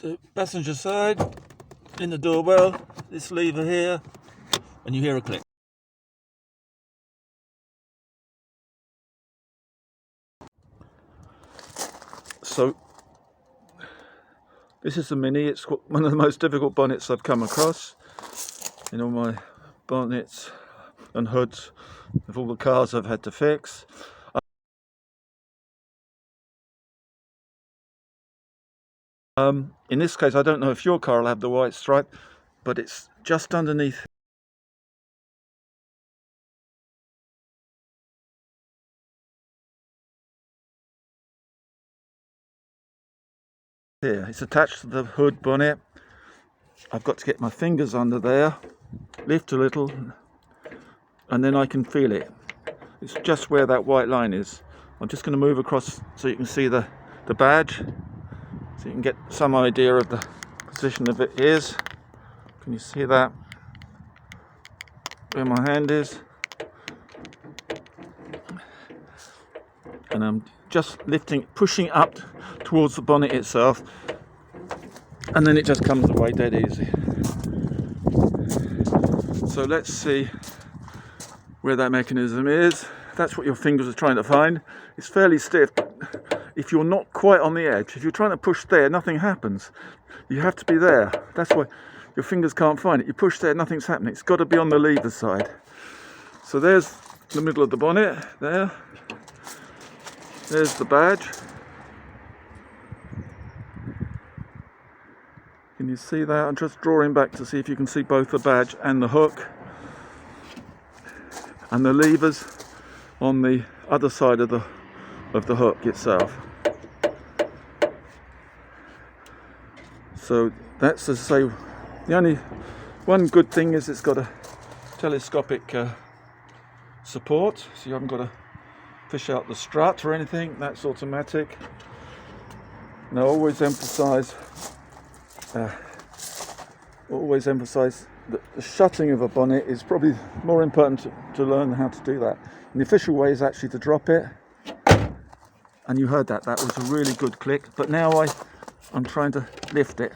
the passenger side, in the doorbell, this lever here, and you hear a click. So this is the Mini. It's one of the most difficult bonnets I've come across in all my bonnets and hoods of all the cars I've had to fix. In this case, I don't know if your car will have the white stripe, but it's just underneath here. It's attached to the hood bonnet. I've got to get my fingers under there, lift a little, and then I can feel it. It's just where that white line is. I'm just going to move across so you can see the badge, so you can get some idea of the position of it is. Can you see that? Where my hand is. And I'm just lifting, pushing up towards the bonnet itself, and then it just comes away dead easy. So let's see where that mechanism is. That's what your fingers are trying to find. It's fairly stiff, but if you're not quite on the edge, if you're trying to push there, nothing happens. You have to be there. That's why your fingers can't find it. You push there, nothing's happening. It's got to be on the lever side. So there's the middle of the bonnet there. There's the badge. Can you see that? I'm just drawing back to see if you can see both the badge and the hook. And the levers on the other side of the hook itself. So that's, as I say, the only one good thing is it's got a telescopic support, so you haven't got to fish out the strut or anything. That's automatic. Now always emphasize that the shutting of a bonnet is probably more important to learn how to do that. And the official way is actually to drop it. And you heard that was a really good click. But now I'm trying to lift it.